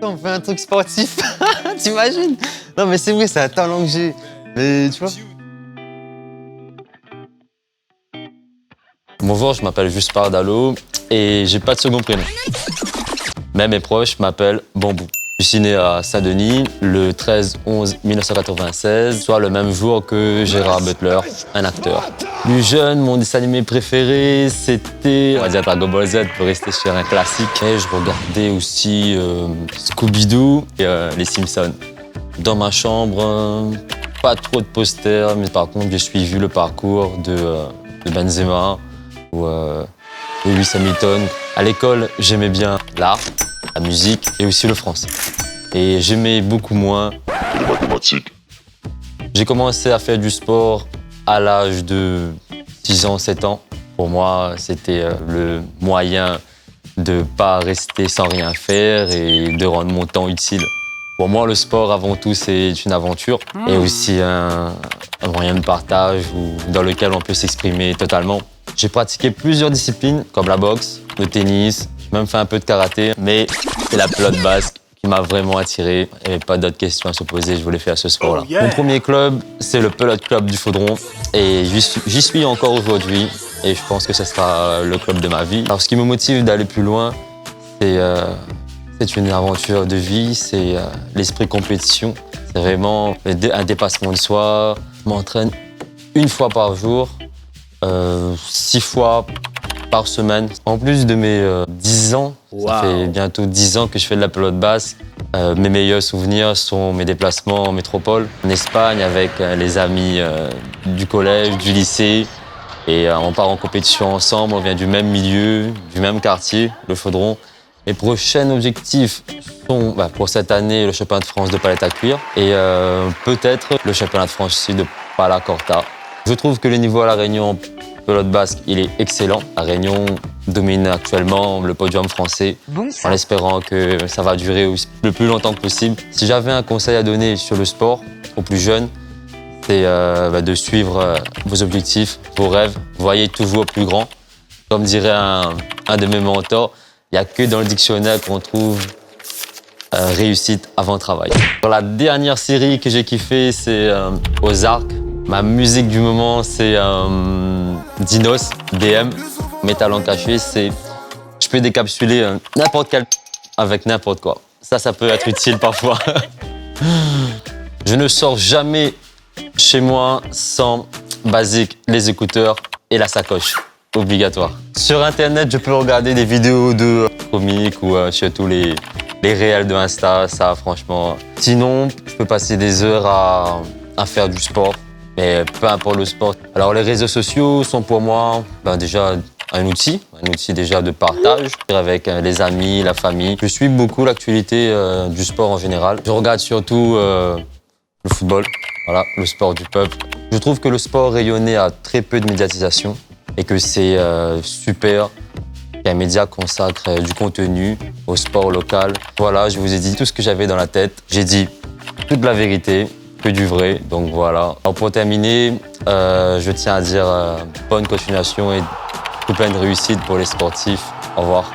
On fait un truc sportif, t'imagines? Non mais c'est vrai, c'est un talent que j'ai. Mais tu vois. Bonjour, je m'appelle Juspard Dallot et j'ai pas de second prénom. Mais mes proches m'appellent Bambou. Je suis né à Saint-Denis le 13-11-1996, soit le même jour que Gérard Butler, un acteur. Plus jeune, mon dessin animé préféré, c'était, on va dire, Dragon Ball Z, pour rester sur un classique. Et je regardais aussi Scooby-Doo et les Simpsons. Dans ma chambre, pas trop de posters, mais par contre, j'ai suivi le parcours de Benzema ou Lewis Hamilton. À l'école, j'aimais bien l'art, la musique et aussi le français. Et j'aimais beaucoup moins les mathématiques. J'ai commencé à faire du sport à l'âge de 6 ans, 7 ans. Pour moi, c'était le moyen de ne pas rester sans rien faire et de rendre mon temps utile. Pour moi, le sport, avant tout, c'est une aventure et aussi un moyen de partage dans lequel on peut s'exprimer totalement. J'ai pratiqué plusieurs disciplines, comme la boxe, le tennis, j'ai même fait un peu de karaté, mais c'est la pelote basque qui m'a vraiment attiré. Il n'y avait pas d'autres questions à se poser, je voulais faire ce sport-là. Mon premier club, c'est le Pelote Club du Faudron et j'y suis encore aujourd'hui et je pense que ce sera le club de ma vie. Alors, ce qui me motive d'aller plus loin, c'est une aventure de vie, c'est l'esprit compétition. C'est vraiment un dépassement de soi. Je m'entraîne une fois par jour, 6 fois par semaine. En plus de mes 10 ans, ça fait bientôt 10 ans que je fais de la pelote basque. Mes meilleurs souvenirs sont mes déplacements en métropole, en Espagne avec les amis du collège, du lycée. Et on part en compétition ensemble, on vient du même milieu, du même quartier, le Faudron. Mes prochains objectifs sont pour cette année le championnat de France de palette à cuir et peut-être le championnat de France aussi de pala corta. Je trouve que le niveau à La Réunion pelote basque, il est excellent. La Réunion domine actuellement le podium français en espérant que ça va durer le plus longtemps que possible. Si j'avais un conseil à donner sur le sport aux plus jeunes, c'est de suivre vos objectifs, vos rêves. Voyez toujours plus grand. Comme dirait un de mes mentors, il n'y a que dans le dictionnaire qu'on trouve réussite avant travail. Dans la dernière série que j'ai kiffée, c'est Ozark. Ma musique du moment, c'est Dinos, DM, Métal en caché. Je peux décapsuler n'importe quel avec n'importe quoi. Ça peut être utile parfois. Je ne sors jamais chez moi sans basique, les écouteurs et la sacoche. Obligatoire. Sur Internet, je peux regarder des vidéos de comiques ou surtout les réels de Insta, ça franchement. Sinon, je peux passer des heures à faire du sport, mais peu importe le sport. Alors les réseaux sociaux sont pour moi déjà un outil déjà de partage avec les amis, la famille. Je suis beaucoup l'actualité du sport en général. Je regarde surtout le football, voilà, le sport du peuple. Je trouve que le sport rayonné a très peu de médiatisation et que c'est super qu'un média consacre du contenu au sport local. Voilà, je vous ai dit tout ce que j'avais dans la tête. J'ai dit toute la vérité, que du vrai, donc voilà. Alors pour terminer, je tiens à dire bonne continuation et tout plein de réussite pour les sportifs. Au revoir.